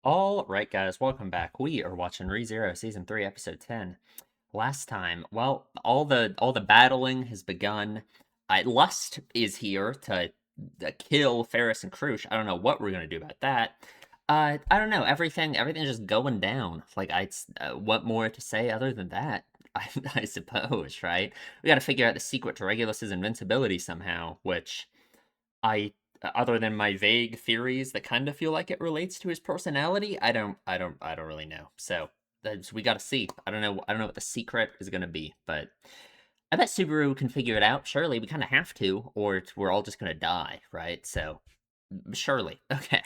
All right, guys, welcome back. We are watching ReZero Season 3, Episode 10. Last time, well, all the battling has begun. Lust is here to kill Ferris and Crush. I don't know what we're gonna do about that. I don't know. Everything's just going down. Like, what more to say other than that? I suppose, right? We got to figure out the secret to Regulus's invincibility somehow, which I other than my vague theories that kind of feel like it relates to his personality, I don't really know. So we got to see. I don't know what the secret is gonna be, but I bet Subaru can figure it out. Surely we kind of have to, or we're all just gonna die, right? So surely, okay.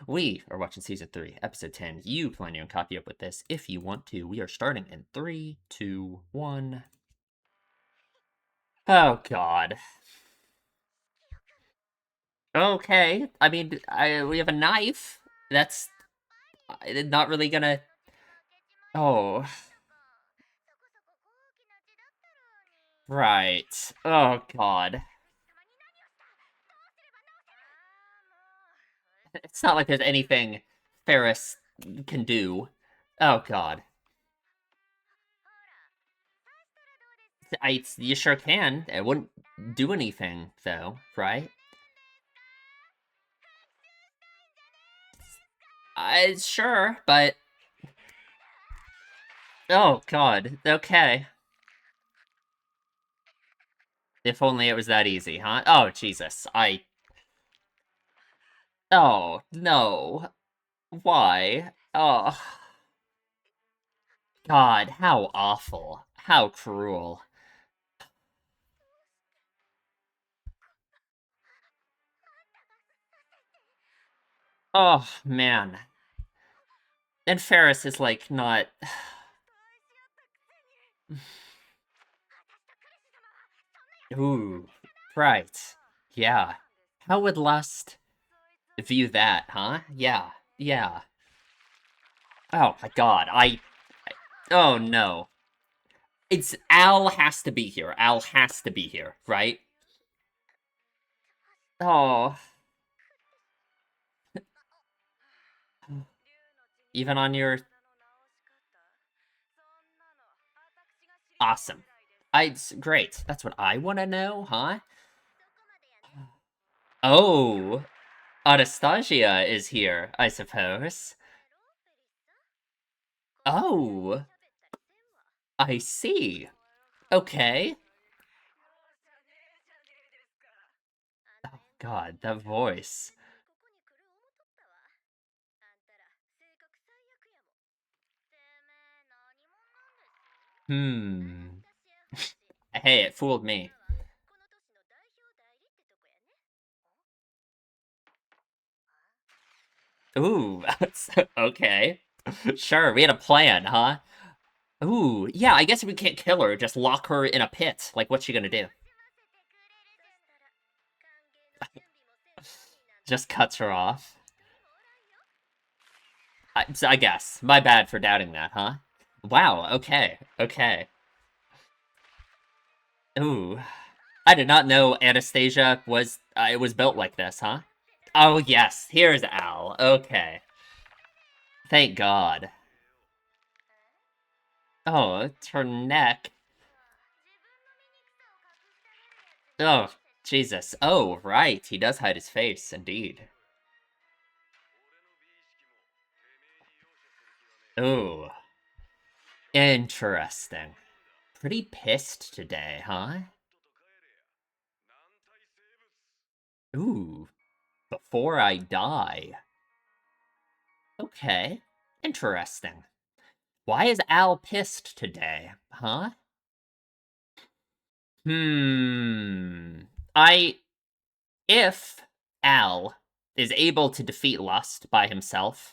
We are watching season 3, episode 10. You plan on copy up with this if you want to. We are starting in 3, 2, 1. Oh God. Okay, I mean, we have a knife. That's not really gonna. Oh, right. Oh God. It's not like there's anything Ferris can do. Oh God. You sure can. It wouldn't do anything though, right? Sure, but oh God. Okay. If only it was that easy, huh? Oh Jesus. Oh no. Why? Oh. God, how awful. How cruel. Oh, man. And Ferris is, like, not... Ooh, right. Yeah. How would Lust view that, huh? Yeah. Yeah. Oh, my God. Oh, no. It's... Al has to be here. Al has to be here, right? Oh. Even on your... Awesome. Great. That's what I want to know, huh? Oh. Anastasia is here, I suppose. Oh. I see. Okay. Oh, God, that voice. Hmm. Hey, it fooled me. Ooh, okay. Sure, we had a plan, huh? Ooh, yeah, I guess if we can't kill her, just lock her in a pit. Like, what's she gonna do? Just cuts her off. I guess. My bad for doubting that, huh? Wow, okay, okay. Ooh. I did not know Anastasia was, it was built like this, huh? Oh, yes, here's Al. Okay. Thank God. Oh, it's her neck. Oh, Jesus. Oh, right. He does hide his face, indeed. Ooh. Interesting. Pretty pissed today, huh? Ooh. Before I die. Okay. Interesting. Why is Al pissed today, huh? Hmm. I... If Al is able to defeat Lust by himself,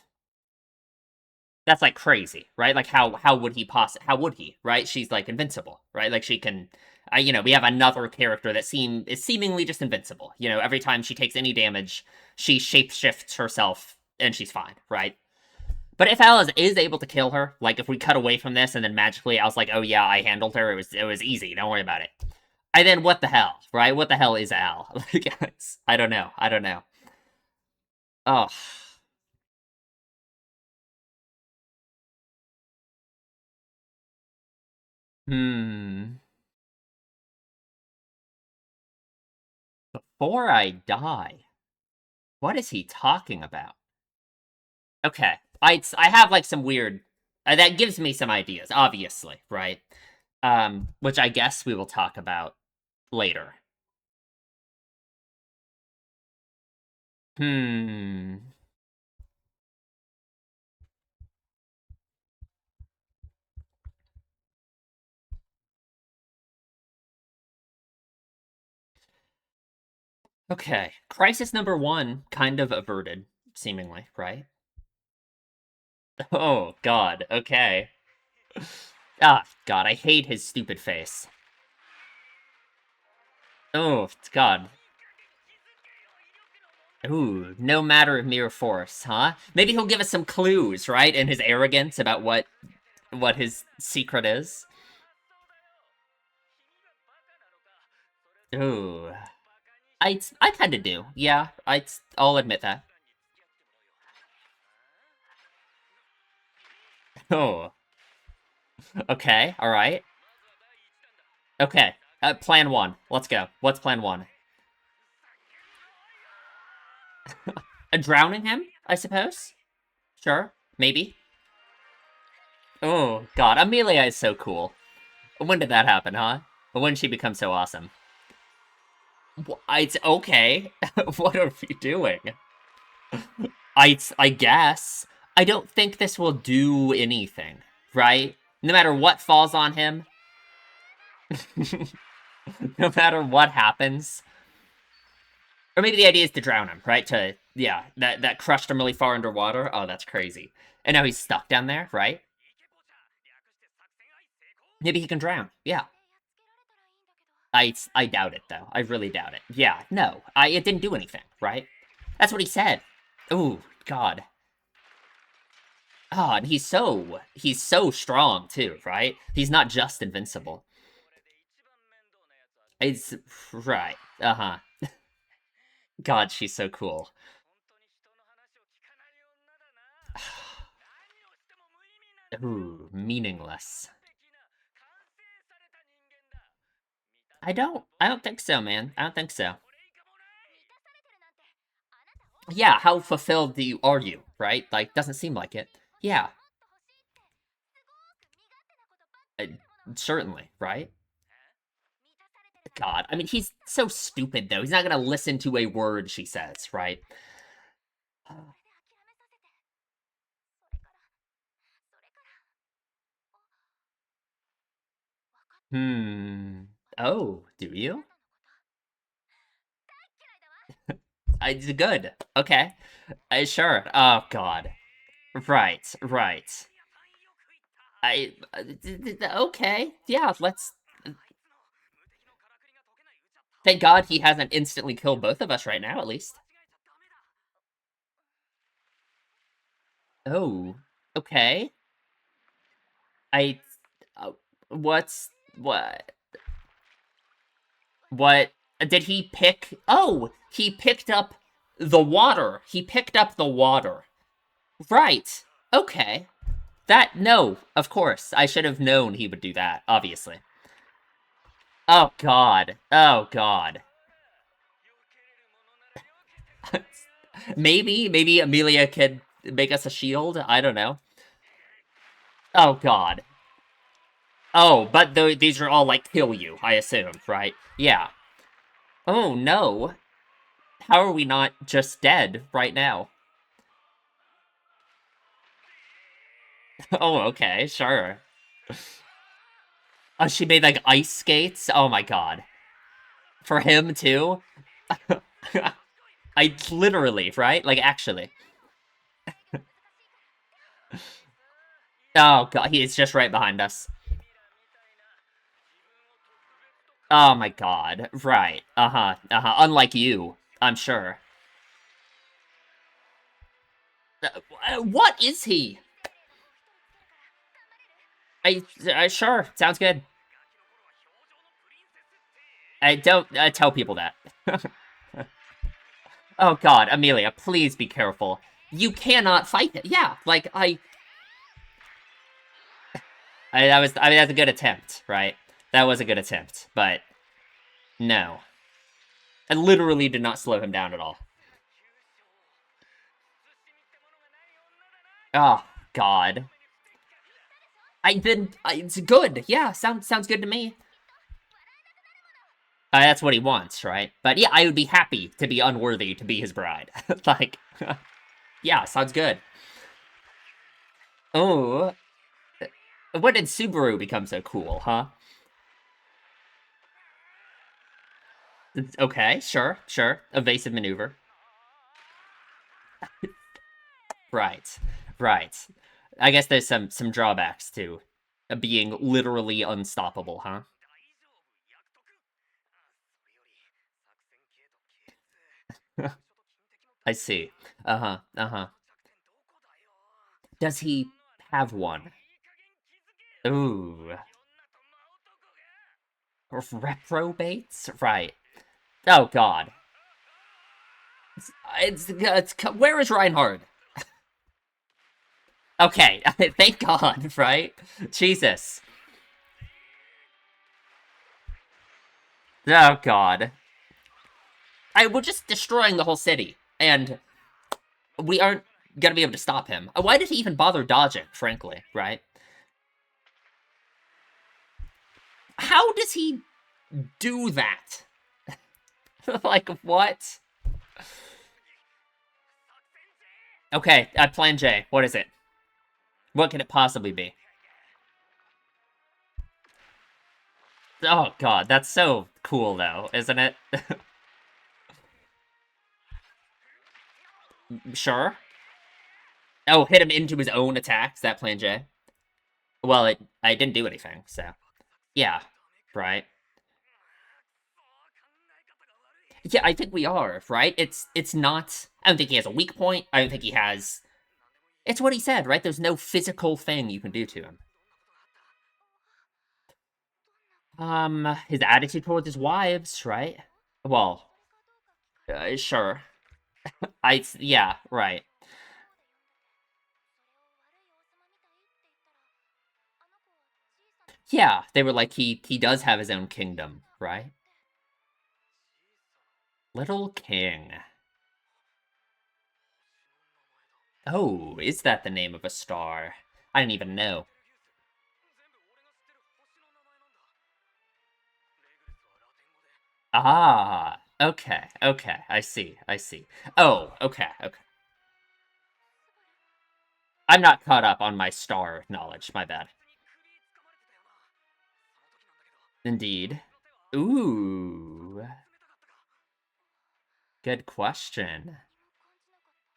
that's like crazy, right? Like how would he how would he, right? She's like invincible, right? Like she can we have another character that is seemingly just invincible. Every time she takes any damage, she shapeshifts herself and she's fine, right? But if Al is able to kill her, like if we cut away from this and then magically I was like, "Oh yeah, I handled her. It was easy. Don't worry about it." And then what the hell, right? What the hell is Al? Like, I don't know. I don't know. Oh, Hmm. Before I die. What is he talking about? Okay. I have like some weird that gives me some ideas, obviously, right? Which I guess we will talk about later. Hmm. Okay. Crisis number one kind of averted, seemingly, right? Oh, God. Okay. Ah, God, I hate his stupid face. Oh, God. Ooh, no matter of mere force, huh? Maybe he'll give us some clues, right? In his arrogance about what his secret is. Ooh. I kind of do. Yeah, I'll admit that. Oh, okay, all right. Okay, plan one. Let's go. What's plan one? Drowning him, I suppose? Sure, maybe. Oh, God, Amelia is so cool. When did that happen, huh? When did she become so awesome? It's okay. What are you doing? I guess. I don't think this will do anything, right? No matter what falls on him, no matter what happens. Or maybe the idea is to drown him, right? Yeah, that crushed him really far underwater. Oh, that's crazy. And now he's stuck down there, right? Maybe he can drown. Yeah. I doubt it though. I really doubt it. Yeah, no. It didn't do anything, right? That's what he said. Ooh, God. Oh, and he's so strong too, right? He's not just invincible. It's right. Uh-huh. God, she's so cool. Ooh, meaningless. I don't think so, man. I don't think so. Yeah, how fulfilled are you, right? Like, doesn't seem like it. Yeah, uh, certainly, right? God, I mean, he's so stupid, though. He's not gonna listen to a word she says, right? Hmm. Oh, do you? Good. Okay. Sure. Oh, God. Right, right. Okay. Yeah, let's. Thank God he hasn't instantly killed both of us right now, at least. Oh, okay. I. Uh, what's. What? What? Did he pick? Oh, he picked up the water. He picked up the water. Right. Okay. No, of course. I should have known he would do that, obviously. Oh, God. Oh, God. Maybe Amelia could make us a shield. I don't know. Oh, God. Oh, but these are all, like, kill you, I assume, right? Yeah. Oh, no. How are we not just dead right now? Oh, okay, sure. Oh, she made, like, ice skates? Oh, my God. For him, too? I literally, right? Like, actually. Oh, God, he is just right behind us. Oh, my God. Right. Uh-huh. Uh-huh. Unlike you, I'm sure. What is he? Sure. Sounds good. I don't tell people that. Oh God, Amelia, please be careful. You cannot fight it. Yeah, like I mean, that's a good attempt, right? That was a good attempt, but no. I literally did not slow him down at all. Oh, God. It's good. Yeah, sounds good to me. That's what he wants, right? But yeah, I would be happy to be unworthy to be his bride. Like, yeah, sounds good. Oh, when did Subaru become so cool, huh? Okay, sure. Evasive maneuver. Right, right. I guess there's some drawbacks to being literally unstoppable, huh? I see. Uh-huh. Does he have one? Ooh. Reprobates? Right. Oh, God. Where is Reinhard? Okay, thank God, right? Jesus. Oh, God. We're just destroying the whole city, and we aren't gonna be able to stop him. Why did he even bother dodging, frankly, right? How does he do that? Like, what? Okay, Plan J. What is it? What can it possibly be? Oh, God, that's so cool, though, isn't it? Sure. Oh, hit him into his own attacks, that Plan J. Well, I didn't do anything, so. Yeah, right. Yeah, I think we are, right? It's not. I don't think he has a weak point. I don't think he has. It's what he said, right? There's no physical thing you can do to him. His attitude towards his wives, right? Well, sure. Yeah, right. Yeah, they were like he does have his own kingdom, right? Little King. Oh, is that the name of a star? I didn't even know. Ah, okay, I see. Oh, okay. I'm not caught up on my star knowledge, my bad. Indeed. Ooh, good question.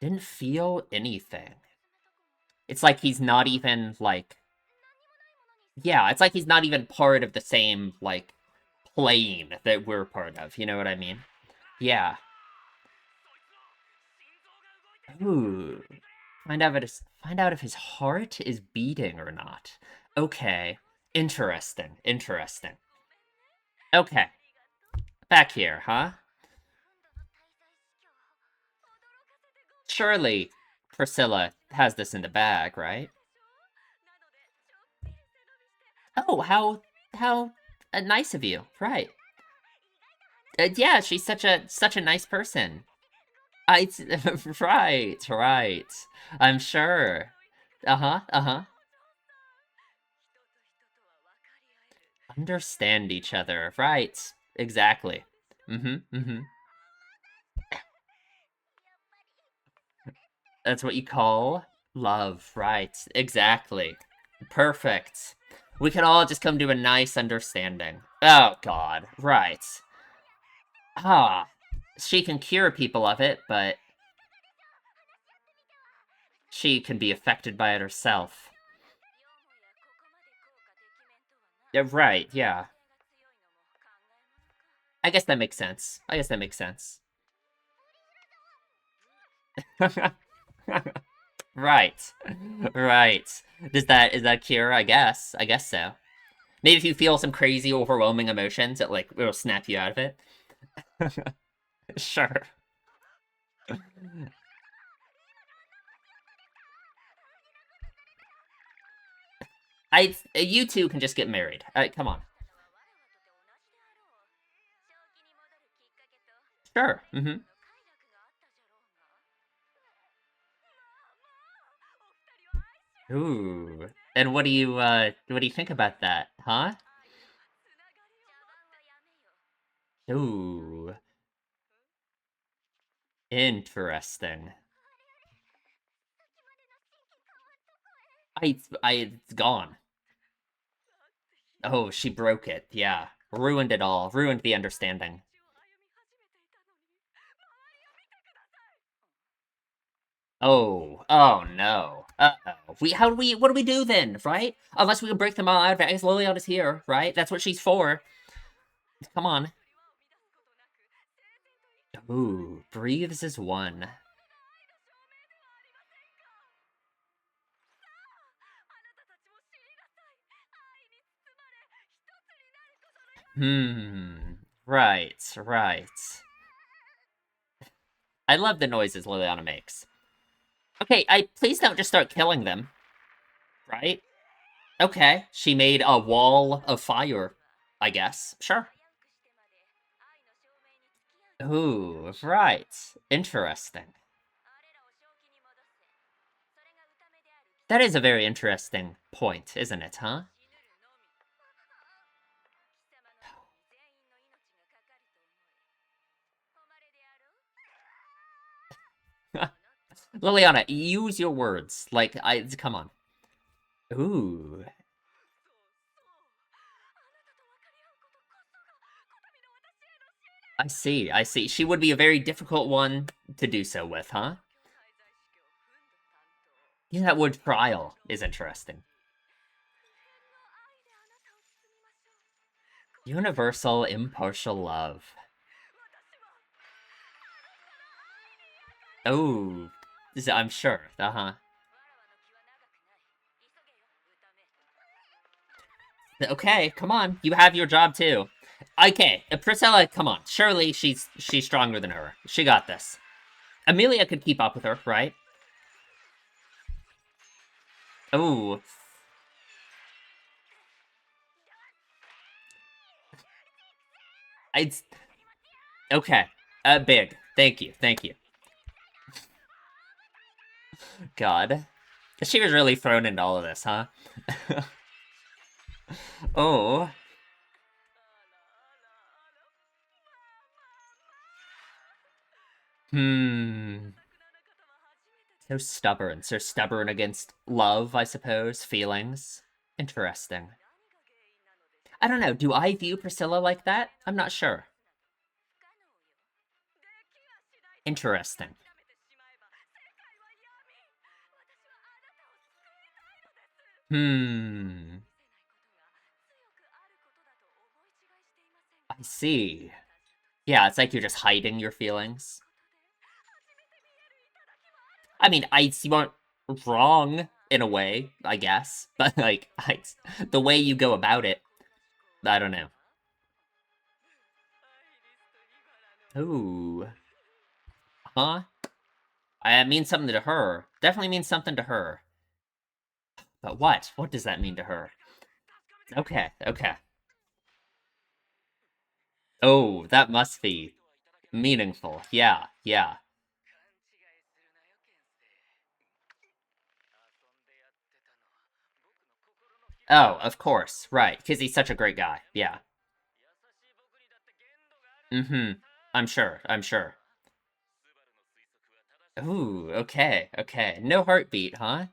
Didn't feel anything. It's like he's not even, like... Yeah, it's like he's not even part of the same, like, plane that we're part of, you know what I mean? Yeah. Ooh. Find out if his heart is beating or not. Okay. Interesting. Okay. Back here, huh? Surely Priscilla has this in the bag, right? Oh, how nice of you. Right. Yeah, she's such a nice person. I right. I'm sure. Uh-huh. Understand each other. Right. Exactly. Mm-hmm. That's what you call love. Right. Exactly. Perfect. We can all just come to a nice understanding. Oh, God. Right. Ah. She can cure people of it, but she can be affected by it herself. Yeah, right, yeah. I guess that makes sense. Right. Right. Is that cure? I guess so. Maybe if you feel some crazy, overwhelming emotions, it'll snap you out of it. Sure. You two can just get married. Come on. Sure. Mm-hmm. Ooh. And what do you think about that, huh? Ooh. Interesting. It's gone. Oh, she broke it. Yeah. Ruined it all. Ruined the understanding. Oh. Oh no. Uh-oh. What do we do then, right? Unless we can break them all out of it. I guess Liliana's here, right? That's what she's for. Come on. Ooh. Breathes as one. Hmm. Right, right. I love the noises Liliana makes. Okay, please don't just start killing them, right? Okay, she made a wall of fire, I guess. Sure. Ooh, right. Interesting. That is a very interesting point, isn't it, huh? Liliana, use your words. Like, come on. Ooh. I see, I see. She would be a very difficult one to do so with, huh? Yeah, that word trial is interesting. Universal impartial love. Oh, I'm sure. Uh-huh. Okay, come on. You have your job too. Okay, Priscilla, come on. Surely she's stronger than her. She got this. Amelia could keep up with her, right? Oh. It's okay. Big. Thank you. Thank you. God. She was really thrown into all of this, huh? Oh. Hmm. So stubborn. So stubborn against love, I suppose. Feelings. Interesting. I don't know. Do I view Priscilla like that? I'm not sure. Interesting. Hmm. I see. Yeah, it's like you're just hiding your feelings. I mean, you aren't wrong in a way, I guess, but like, the way you go about it, I don't know. Ooh. Huh? It means something to her. Definitely means something to her. But what? What does that mean to her? Okay, okay. Oh, that must be meaningful. Yeah, yeah. Oh, of course. Right, because he's such a great guy. Yeah. Mm-hmm. I'm sure. I'm sure. Ooh, okay, okay. No heartbeat, huh?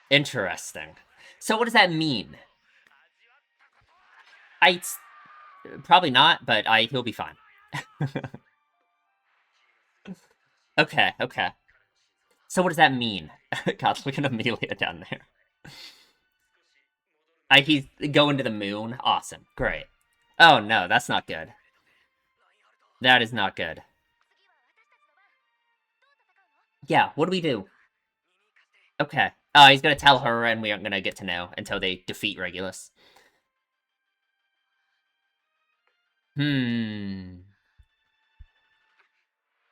Interesting. So what does that mean? I probably not, but he'll be fine. Okay, okay. So what does that mean? God, look at Amelia down there. He's going to the moon. Awesome, great. Oh no, that's not good. That is not good. Yeah, what do we do? Okay. He's gonna tell her, and we aren't gonna get to know until they defeat Regulus. Hmm.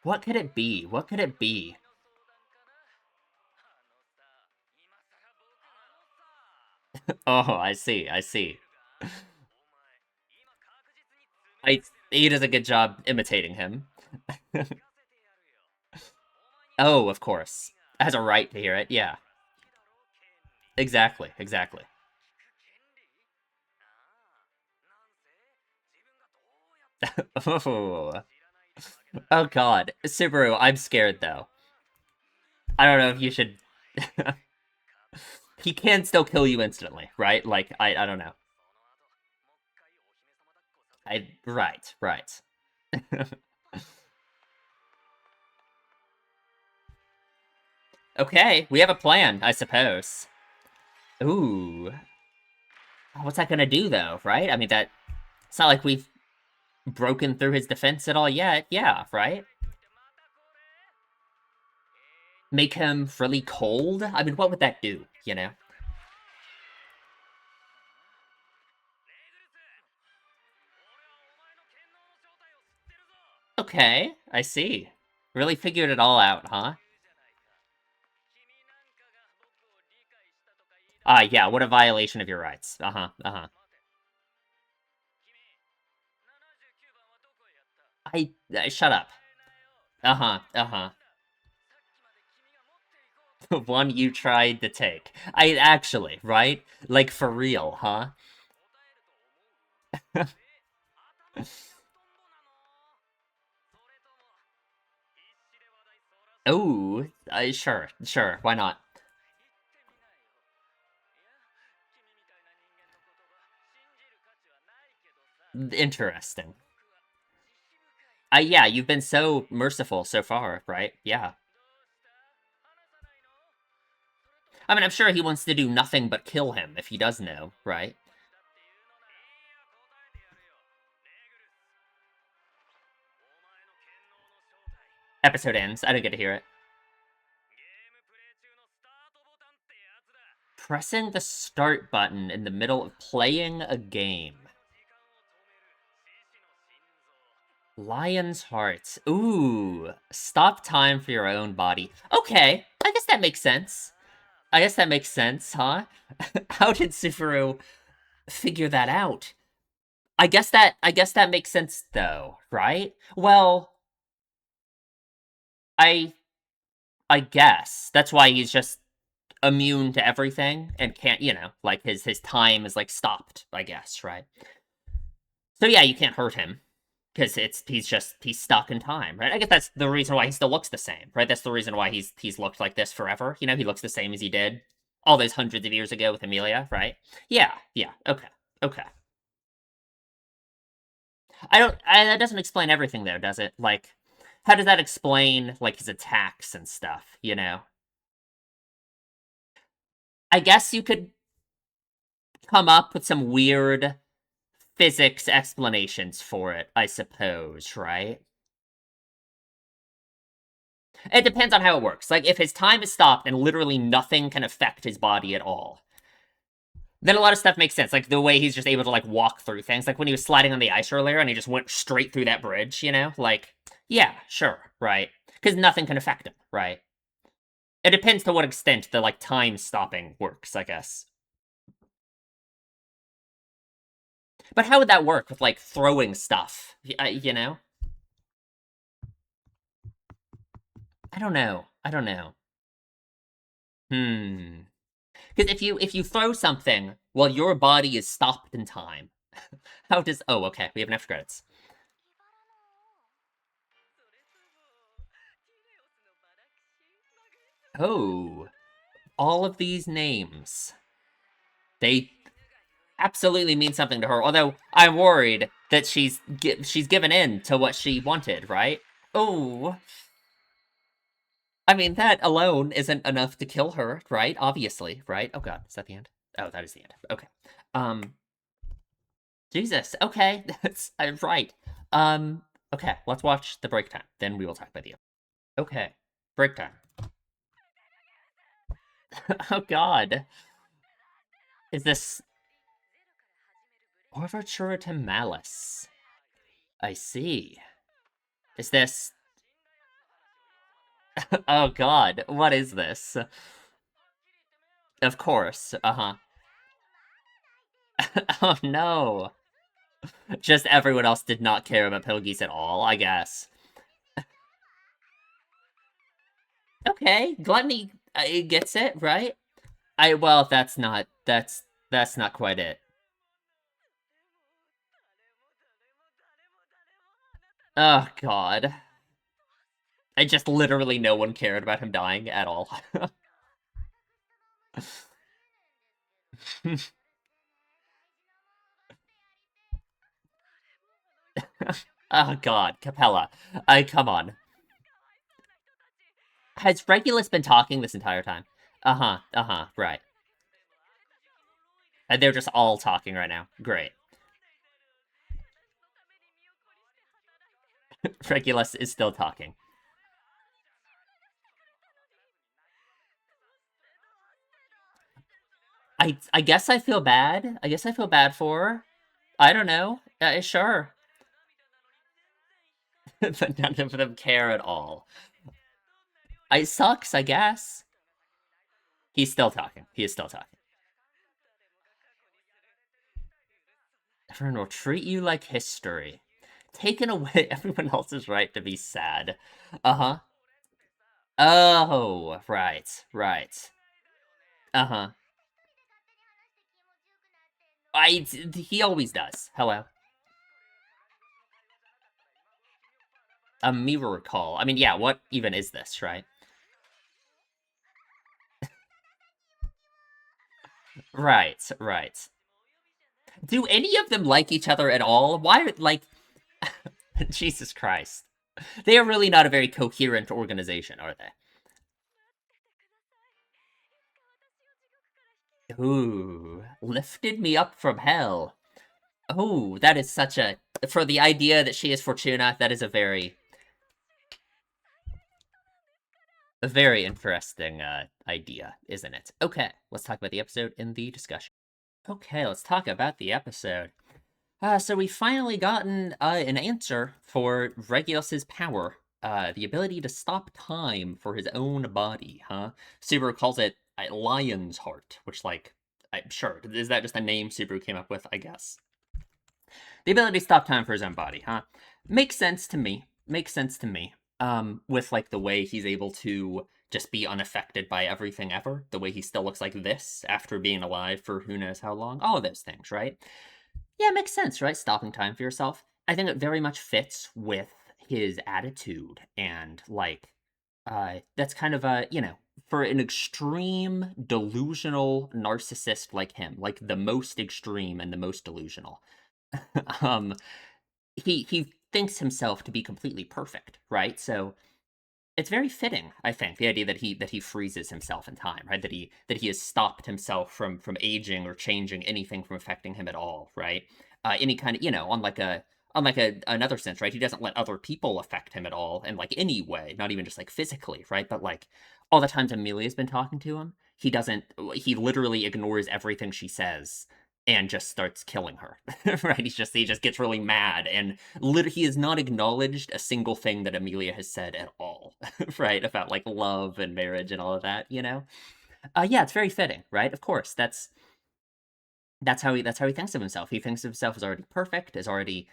What could it be? What could it be? Oh, I see, I see. I he does a good job imitating him. Oh, of course. Has a right to hear it, yeah. Exactly, exactly. Oh. Oh god. Subaru, I'm scared though. I don't know if you should he can still kill you instantly, right? Like I don't know. Right, right. Okay, we have a plan, I suppose. Ooh. What's that gonna do though, right? I mean that it's not like we've broken through his defense at all yet. Yeah, right? Make him really cold? I mean, what would that do, you know? Okay, I see. Really figured it all out, huh? Ah, yeah, what a violation of your rights. Uh-huh, uh-huh. Shut up. Uh-huh, uh-huh. The one you tried to take. I actually, right? Like, for real, huh? Oh, sure, sure, why not? Interesting. Yeah, you've been so merciful so far, right? Yeah. I mean, I'm sure he wants to do nothing but kill him if he does know, right? Episode ends. I didn't get to hear it. Pressing the start button in the middle of playing a game. Lion's Heart. Ooh. Stop time for your own body. Okay. I guess that makes sense. I guess that makes sense, huh? How did Subaru figure that out? I guess that makes sense though, right? Well, I I guess. That's why he's just immune to everything and can't, like his time is like stopped, I guess, right? So yeah, you can't hurt him because he's stuck in time, right? I guess that's the reason why he still looks the same, right? That's the reason why he's looked like this forever. He looks the same as he did all those hundreds of years ago with Amelia, right? Yeah, yeah, okay, okay. That doesn't explain everything though, does it? Like, how does that explain like his attacks and stuff? I guess you could come up with some weird physics explanations for it, I suppose, right? It depends on how it works. Like, if his time is stopped and literally nothing can affect his body at all, then a lot of stuff makes sense. Like, the way he's just able to, like, walk through things. Like, when he was sliding on the ice earlier and he just went straight through that bridge, Like, yeah, sure, right? Because nothing can affect him, right? It depends to what extent the, like, time stopping works, I guess. But how would that work with, like, throwing stuff? I don't know. I don't know. Hmm. Because if you throw something while your body is stopped in time, how does? Oh, okay. We have an after credits. Oh, all of these names. They absolutely mean something to her. Although I'm worried that she's given in to what she wanted, right? Oh, I mean that alone isn't enough to kill her, right? Obviously, right? Oh God, is that the end? Oh, that is the end. Okay. Um, Jesus. Okay, that's I'm right. Um, okay. Let's watch the break time. Then we will talk about the. Okay, break time. Oh God, is this overture to malice? I see. Is this? Oh God, what is this? Of course. Uh huh. Oh no. Just everyone else did not care about Pearl Geese at all, I guess. Okay, Gluttony gets it, right? Well, that's not quite it. Oh god. I just literally no one cared about him dying at all. Oh god, Capella. Come on. Has Regulus been talking this entire time? Uh-huh, uh-huh, right. And they're just all talking right now. Great. Regulus is still talking. I guess I feel bad. I guess I feel bad for her. I don't know. Sure. But none of them care at all. It sucks, I guess. He's still talking. He is still talking. Everyone will treat you like history. Taking away everyone else's right to be sad. Uh-huh. Oh, right, right. Uh-huh. He always does. Hello. A mirror call. I mean, yeah, what even is this, right? Right, right. Do any of them like each other at all? Why, like, Jesus Christ. They are really not a very coherent organization, are they? Ooh, lifted me up from hell. Oh, that is such a... For the idea that she is Fortuna, that is a very interesting idea, isn't it? Okay, let's talk about the episode in the discussion. Okay, let's talk about the episode. So we've finally gotten an answer for Regulus's power. The ability to stop time for his own body, huh? Subaru calls it a lion's heart, which, like, I'm sure, is that just a name Subaru came up with? I guess. The ability to stop time for his own body, huh? Makes sense to me. Makes sense to me. With like the way he's able to just be unaffected by everything ever, the way he still looks like this after being alive for who knows how long, all of those things, right? Yeah, it makes sense, right? Stopping time for yourself. I think it very much fits with his attitude and like that's kind of a, for an extreme delusional narcissist like him, like the most extreme and the most delusional. um he thinks himself to be completely perfect, right? So it's very fitting, I think, the idea that he freezes himself in time, right? That he has stopped himself from aging or changing anything from affecting him at all, right? Any kind of, on like a another sense, right? He doesn't let other people affect him at all in like any way, not even just like physically, right? But like all the times Amelia's been talking to him, he doesn't. He literally ignores everything she says and just starts killing her, right? He just gets really mad and he has not acknowledged a single thing that Amelia has said at all, right? About like love and marriage and all of that, you know? Yeah, it's very fitting, right? Of course, that's how he thinks of himself. He thinks of himself as already perfect, as already,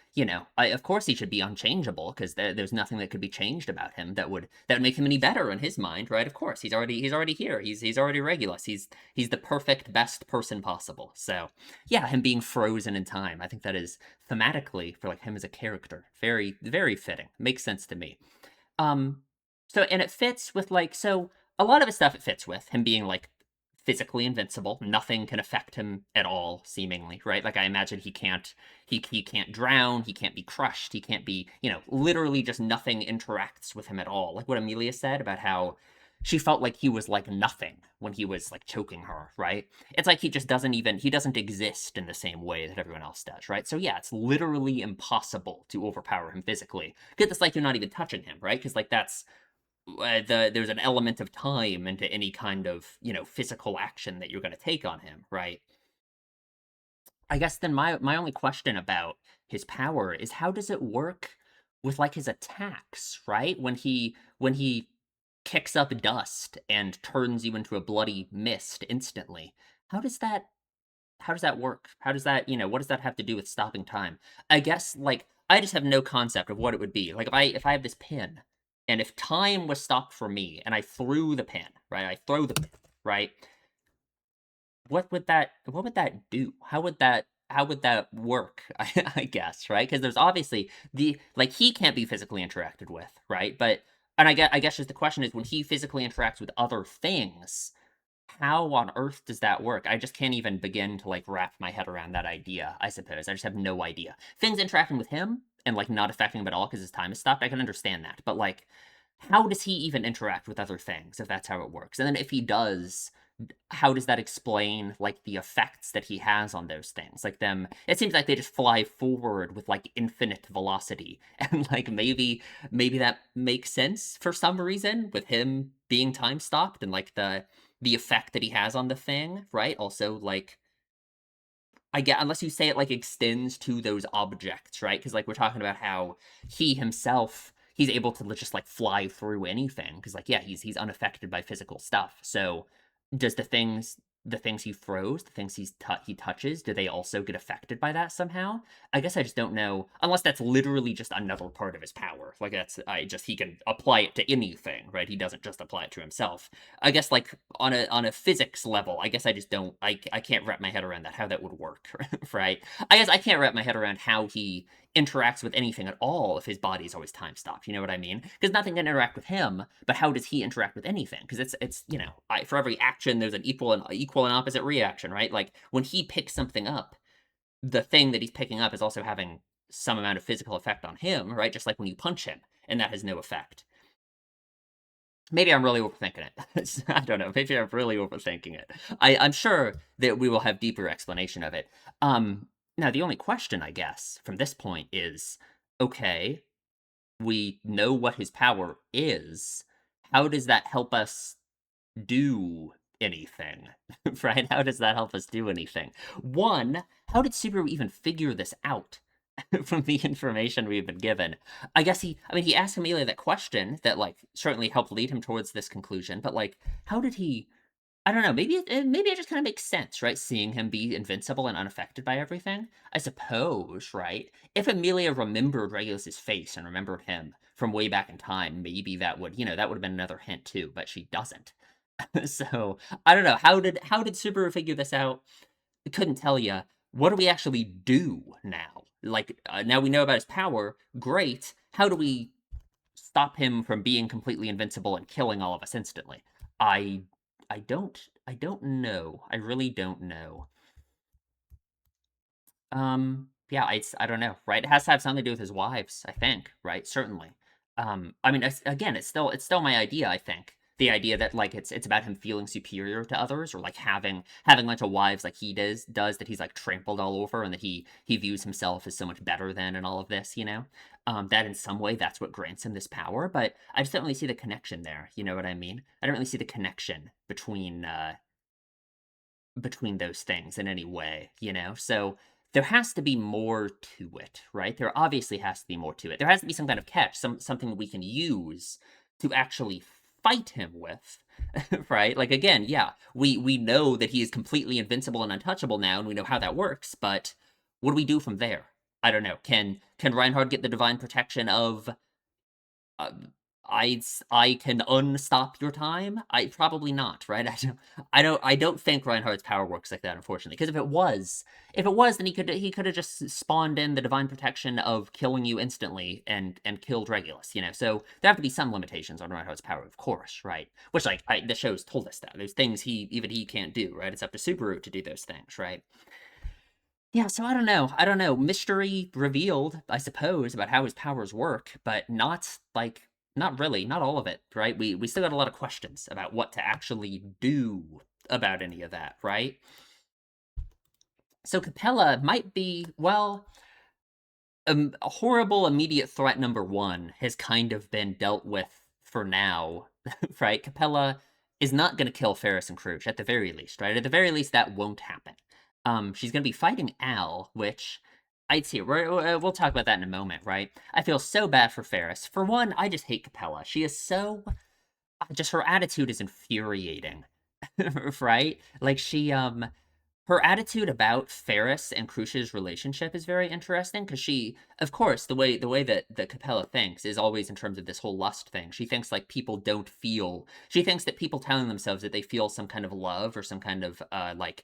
of course he should be unchangeable because there's nothing that could be changed about him that would make him any better in his mind, right? Of course, he's already here. He's already Regulus. He's the perfect best person possible. So yeah, him being frozen in time, I think that is thematically for like him as a character very very fitting. Makes sense to me. Um, so and it fits with like a lot of his stuff it fits with him being like physically invincible. Nothing can affect him at all, seemingly, right? Like I imagine he can't drown, he can't be crushed, he can't be, literally just nothing interacts with him at all. Like what Amelia said about how she felt like he was like nothing when he was like choking her, right? It's like he doesn't exist in the same way that everyone else does, right? So yeah, it's literally impossible to overpower him physically. Because it's like you're not even touching him, right? Because like there's an element of time into any kind of physical action that you're going to take on him, right? I guess then my only question about his power is how does it work with like his attacks, right? When he kicks up dust and turns you into a bloody mist instantly. How does that how does that work? How does that, what does that have to do with stopping time? I guess like I just have no concept of what it would be. Like if I have this pin and if time was stopped for me and I threw the pin, right? I throw the pin, right? What would that do? How would that work? I guess, right? Because there's obviously the like he can't be physically interacted with, right? But and I guess just the question is when he physically interacts with other things, how on earth does that work? I just can't even begin to like wrap my head around that idea, I suppose. I just have no idea. Things interacting with him and like not affecting him at all because his time is stopped, I can understand that. But like, how does he even interact with other things if that's how it works? And then if he does, how does that explain like the effects that he has on those things? Like them, it seems like they just fly forward with like infinite velocity, and like maybe that makes sense for some reason with him being time stopped and like the effect that he has on the thing, right? Also, like I get unless you say it like extends to those objects, right? Because like we're talking about how he himself he's able to just like fly through anything because like yeah he's unaffected by physical stuff. So does the things he throws, the things he touches, do they also get affected by that somehow? I guess I just don't know unless that's literally just another part of his power. Like that's I just he can apply it to anything, right? He doesn't just apply it to himself. I guess like on a physics level, I guess I just don't I can't wrap my head around that how that would work, right? I guess I can't wrap my head around how he interacts with anything at all if his body is always time stopped. You know what I mean? Because nothing can interact with him, but how does he interact with anything? Because it's for every action there's an equal and opposite reaction, right? Like when he picks something up, the thing that he's picking up is also having some amount of physical effect on him, right? Just like when you punch him, and that has no effect. Maybe I'm really overthinking it. I don't know. Maybe I'm really overthinking it. I'm sure that we will have deeper explanation of it. Now the only question, I guess, from this point is, okay, we know what his power is. How does that help us do anything? Right? How does that help us do anything? One, how did Subaru even figure this out? From the information we've been given. I mean, he asked Amelia that question that, like, certainly helped lead him towards this conclusion, but, like, how did he I don't know, maybe it just kinda makes sense, right? Seeing him be invincible and unaffected by everything. I suppose, right? If Amelia remembered Regulus's face and remembered him from way back in time, maybe that would have been another hint too, but she doesn't. So, I don't know, how did Subaru figure this out? Couldn't tell you. What do we actually do now? Like, now we know about his power. Great. How do we stop him from being completely invincible and killing all of us instantly? I, I don't know. I really don't know. Yeah, I don't know, right? It has to have something to do with his wives, I think, right? Certainly. I mean, again, it's still my idea, I think. The idea that like it's about him feeling superior to others or like having a bunch of wives like he does that he's like trampled all over and that he views himself as so much better than and all of this, you know? That in some way that's what grants him this power, but I just don't really see the connection there, you know what I mean? I don't really see the connection between those things in any way, you know? So there has to be more to it, right? There obviously has to be more to it. There has to be some kind of catch, something we can use to actually fight him with, right? Like again, yeah, we know that he is completely invincible and untouchable now, and we know how that works, but what do we do from there? I don't know. Can Reinhard get the divine protection of uh, I can unstop your time? I probably not, right? I don't think Reinhardt's power works like that, unfortunately. Because if it was, then he could have just spawned in the divine protection of killing you instantly and killed Regulus, you know. So there have to be some limitations on Reinhardt's power, of course, right? Which like the show's told us that there's things he can't do, right? It's up to Subaru to do those things, right? Yeah, so I don't know. I don't know. Mystery revealed, I suppose, about how his powers work, but not really, not all of it, right? We still got a lot of questions about what to actually do about any of that, right? So Capella might be, well, a horrible immediate threat number one has kind of been dealt with for now, right? Capella is not going to kill Ferris and Crouch at the very least, right? At the very least, that won't happen. She's going to be fighting Al, which I'd see. We'll talk about that in a moment, right? I feel so bad for Ferris. For one, I just hate Capella. She is so just her attitude is infuriating, right? Like her attitude about Ferris and Crucia's relationship is very interesting because she, of course, the way that Capella thinks is always in terms of this whole lust thing. She thinks like people don't feel. She thinks that people telling themselves that they feel some kind of love or some kind of like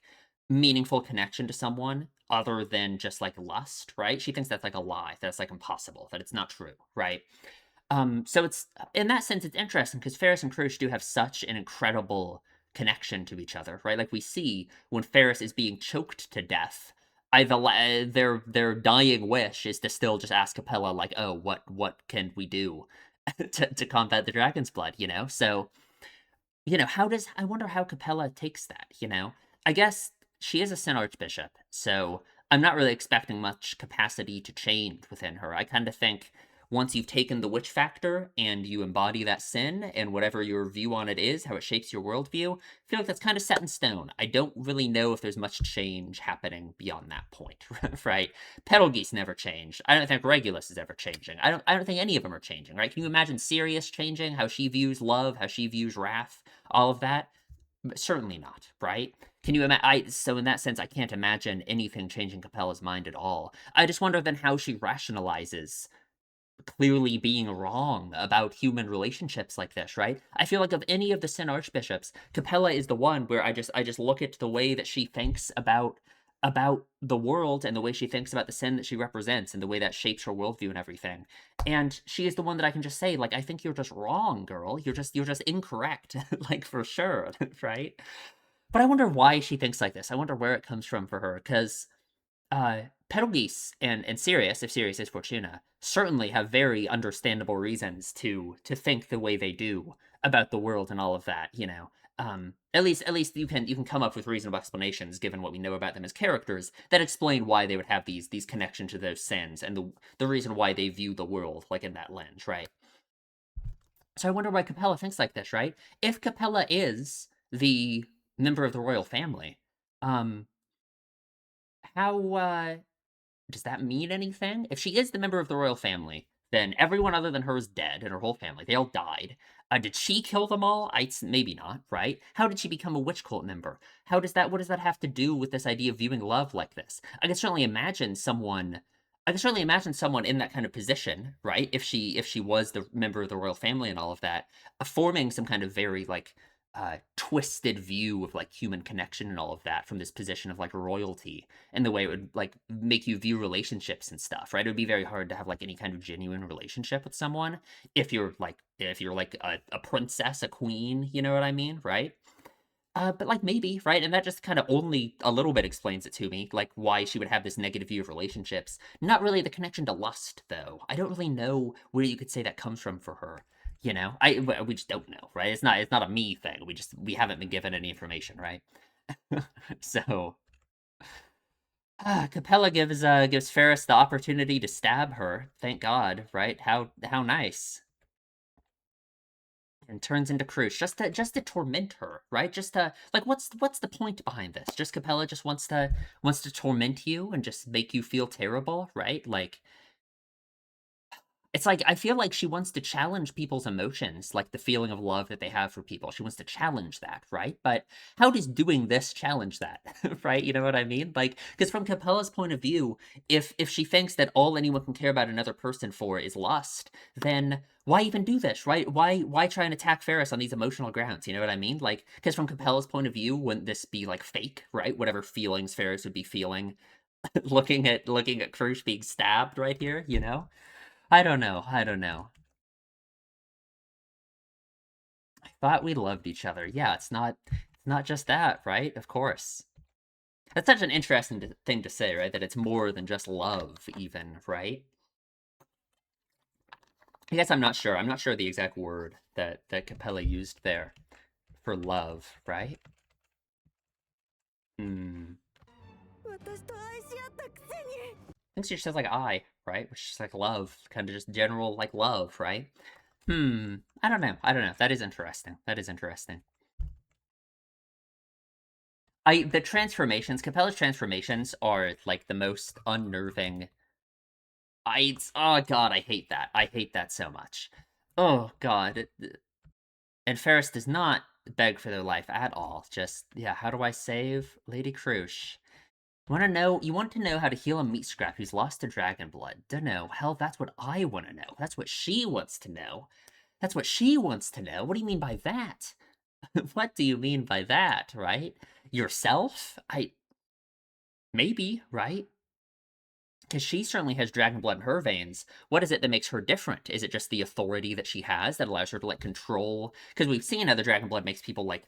meaningful connection to someone other than just like lust, right? She thinks that's like a lie. That's like impossible. That it's not true, right? So it's in that sense, it's interesting because Ferris and Crush do have such an incredible connection to each other, right? Like we see when Ferris is being choked to death, their dying wish is to still just ask Capella, like, "Oh, what can we do to combat the dragon's blood?" You know, so how does I wonder how Capella takes that, you know? I guess she is a Sin Archbishop, so I'm not really expecting much capacity to change within her. I kind of think once you've taken the witch factor and you embody that sin and whatever your view on it is, how it shapes your worldview, I feel like that's kind of set in stone. I don't really know if there's much change happening beyond that point, right? Petalgeese never changed. I don't think Regulus is ever changing. I don't think any of them are changing, right? Can you imagine Sirius changing how she views love, how she views wrath? All of that? Certainly not, right? Can you imagine? So in that sense, I can't imagine anything changing Capella's mind at all. I just wonder then how she rationalizes clearly being wrong about human relationships like this, right? I feel like of any of the Sin Archbishops, Capella is the one where I just look at the way that she thinks about the world and the way she thinks about the sin that she represents and the way that shapes her worldview and everything. And she is the one that I can just say, like, I think you're just wrong, girl. You're just incorrect, like for sure, right? But I wonder why she thinks like this. I wonder where it comes from for her, because Petalgeese and Sirius, if Sirius is Fortuna, certainly have very understandable reasons to think the way they do about the world and all of that. At least you can come up with reasonable explanations given what we know about them as characters that explain why they would have these connection to those sins and the reason why they view the world like in that lens, right? So I wonder why Capella thinks like this, right? If Capella is the member of the royal family, um, how does that mean anything? If she is the member of the royal family, then everyone other than her is dead, and her whole family. They all died. Did she kill them all? Maybe not, right? How did she become a witch cult member? What does that have to do with this idea of viewing love like this? I can certainly imagine someone. I can certainly imagine someone in that kind of position, right? If she was the member of the royal family and all of that, forming some kind of very like twisted view of like human connection and all of that from this position of like royalty and the way it would like make you view relationships and stuff, right? It would be very hard to have like any kind of genuine relationship with someone if you're like a princess, a queen, you know what I mean, right? But like maybe, right? And that just kind of only a little bit explains it to me, like why she would have this negative view of relationships. Not really the connection to lust, though. I don't really know where you could say that comes from for her. We just don't know, right? It's not a me thing. We haven't been given any information, right? So Capella gives Ferris the opportunity to stab her. Thank God, right? How nice. And turns into Crush just to torment her, right? Just to like what's the point behind this? Just Capella just wants to torment you and just make you feel terrible, right? Like it's like I feel like she wants to challenge people's emotions, like the feeling of love that they have for people. She wants to challenge that, right? But how does doing this challenge that, right? You know what I mean? Like, because from Capella's point of view, if she thinks that all anyone can care about another person for is lust, then why even do this, right? Why try and attack Ferris on these emotional grounds? You know what I mean? Like, because from Capella's point of view, wouldn't this be like fake, right? Whatever feelings Ferris would be feeling, looking at Crush being stabbed right here, you know? I don't know. I don't know. I thought we loved each other. Yeah, it's not just that, right? Of course. That's such an interesting thing to say, right? That it's more than just love, even, right? I guess I'm not sure. I'm not sure the exact word that Capella used there for love, right? Hmm. I think she just says like I, right? Which is like love, kind of just general like love, right? I don't know. I don't know. That is interesting. That is interesting. The transformations, Capella's transformations are like the most unnerving. Oh god, I hate that. I hate that so much. Oh god. And Ferris does not beg for their life at all. Just, yeah, how do I save Lady Crush? You want to know how to heal a meat scrap who's lost to dragon blood. Dunno. Hell, that's what I want to know. That's what she wants to know. That's what she wants to know. What do you mean by that? What do you mean by that, right? Yourself? Maybe, right? Because she certainly has dragon blood in her veins. What is it that makes her different? Is it just the authority that she has that allows her to like control? Because we've seen how the dragon blood makes people like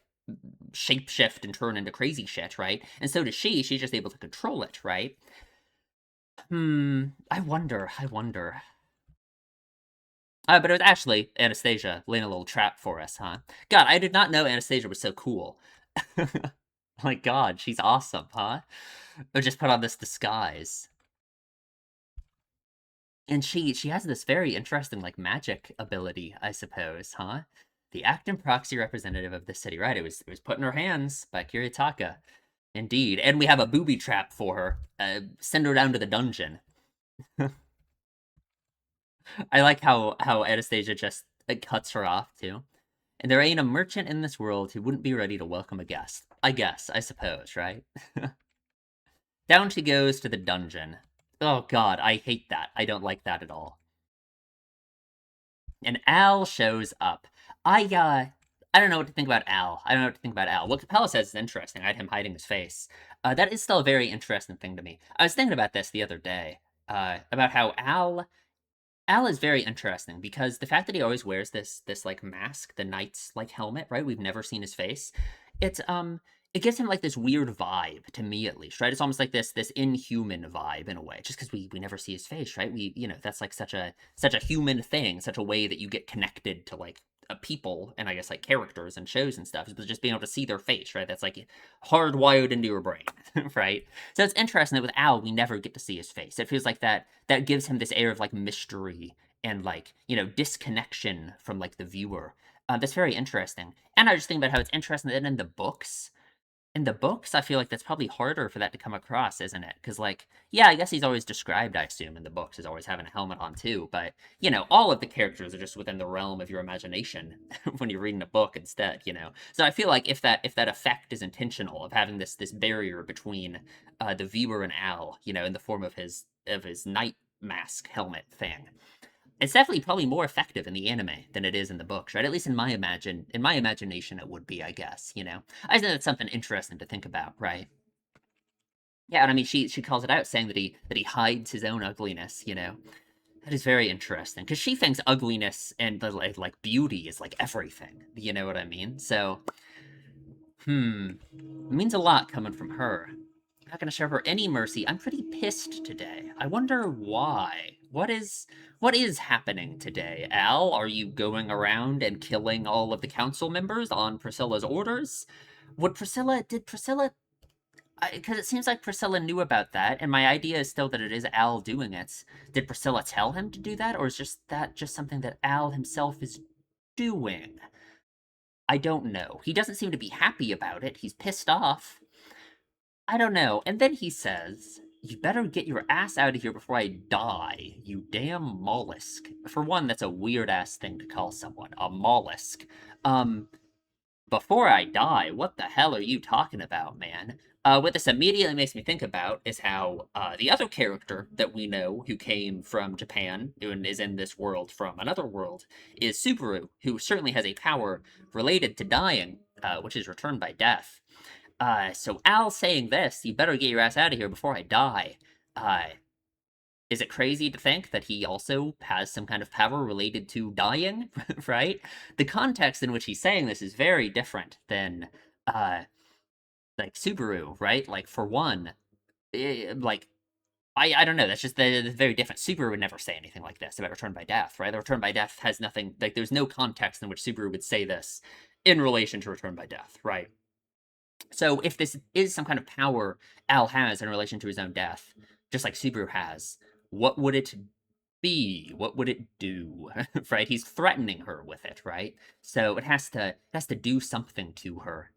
shapeshift and turn into crazy shit, right? And so does she. She's just able to control it, right? I wonder. I wonder. But it was actually Anastasia laying a little trap for us, huh? God, I did not know Anastasia was so cool. My God, she's awesome, huh? Or just put on this disguise. And she has this very interesting, like, magic ability, I suppose, huh? The acting proxy representative of the city, right? It was put in her hands by Kiritaka. Indeed. And we have a booby trap for her. Send her down to the dungeon. I like how Anastasia just cuts her off, too. And there ain't a merchant in this world who wouldn't be ready to welcome a guest. I guess, I suppose, right? Down she goes to the dungeon. Oh god, I hate that. I don't like that at all. And Al shows up. I don't know what to think about Al. I don't know what to think about Al. What Capella says is interesting. I had him hiding his face. That is still a very interesting thing to me. I was thinking about this the other day. About how Al is very interesting because the fact that he always wears this like mask, the knight's like helmet, right? We've never seen his face. It's it gives him like this weird vibe to me at least, right? It's almost like this inhuman vibe in a way, just because we never see his face, right? That's like such a human thing, such a way that you get connected to like people and I guess like characters and shows and stuff, is just being able to see their face, right? That's like hardwired into your brain, right? So it's interesting that with Al, we never get to see his face. It feels like that gives him this air of like mystery and like disconnection from like the viewer. That's very interesting. And I just think about how it's interesting that in the books, I feel like that's probably harder for that to come across, isn't it? Because, like, yeah, I guess he's always described, I assume, in the books as always having a helmet on too. But all of the characters are just within the realm of your imagination when you're reading a book instead. So I feel like if that effect is intentional of having this barrier between the viewer and Al, in the form of his knight mask helmet thing, it's definitely probably more effective in the anime than it is in the books, right? At least in my imagination, it would be, I guess. I just think that's something interesting to think about, right? Yeah, and I mean, she calls it out, saying that he hides his own ugliness. That is very interesting because she thinks ugliness and the like beauty is like everything. You know what I mean? So, it means a lot coming from her. I'm not gonna show her any mercy. I'm pretty pissed today. I wonder why. What is happening today? Al, are you going around and killing all of the council members on Priscilla's orders? Did Priscilla, because it seems like Priscilla knew about that, and my idea is still that it is Al doing it. Did Priscilla tell him to do that, or is just something that Al himself is doing? I don't know. He doesn't seem to be happy about it. He's pissed off. I don't know. And then he says, "You better get your ass out of here before I die, you damn mollusk." For one, that's a weird ass thing to call someone, a mollusk. Um, Before I die, what the hell are you talking about, man? What this immediately makes me think about is how the other character that we know who came from Japan and is in this world from another world is Subaru, who certainly has a power related to dying, which is returned by death. So Al saying this, "You better get your ass out of here before I die." Uh, is it crazy to think that he also has some kind of power related to dying, right? The context in which he's saying this is very different than, uh, like Subaru, right? Like for one, like I don't know. That's just very different. Subaru would never say anything like this about Return by Death, right? The Return by Death has nothing like. There's no context in which Subaru would say this in relation to Return by Death, right? So if this is some kind of power Al has in relation to his own death, just like Subaru has, what would it be? What would it do? Right? He's threatening her with it, right? So it has to do something to her,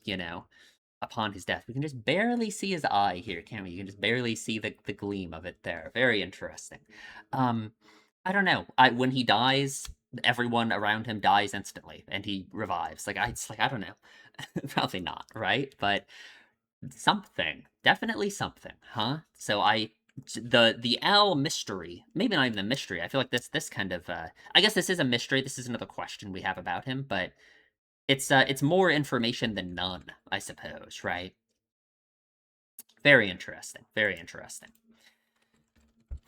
upon his death. We can just barely see his eye here, can't we? You can just barely see the gleam of it there. Very interesting. Um, I don't know. When he dies, everyone around him dies instantly and he revives. I don't know. Probably not, right? But something. Definitely something, huh? So the L mystery, maybe not even the mystery. I feel like this kind of I guess this is a mystery. This is another question we have about him, but it's more information than none, I suppose, right? Very interesting. Very interesting.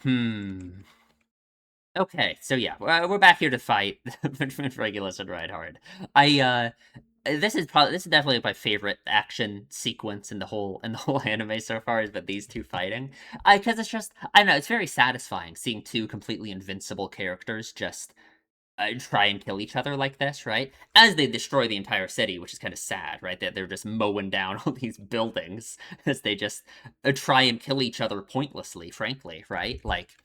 Hmm. Okay, so yeah, we're back here to fight between Regulus and Reinhard. I this is definitely my favorite action sequence in the whole anime so far is that these two fighting. I because it's just I don't know, it's very satisfying seeing two completely invincible characters just try and kill each other like this, right? As they destroy the entire city, which is kind of sad, right? That they're just mowing down all these buildings as they just try and kill each other pointlessly, frankly, right? Like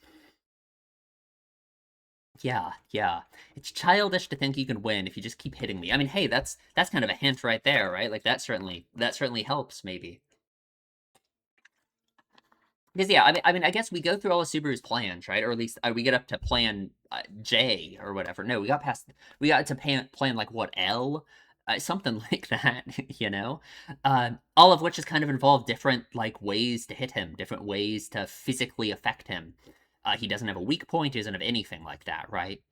yeah, yeah. It's childish to think you can win if you just keep hitting me. I mean, hey, that's kind of a hint right there, right? Like that certainly helps maybe. Because yeah, I guess we go through all of Subaru's plans, right? Or at least we get up to plan J or whatever. No, we got to plan like what L, something like that, you know. All of which has kind of involved different like ways to hit him, different ways to physically affect him. He doesn't have a weak point. He doesn't have anything like that, right?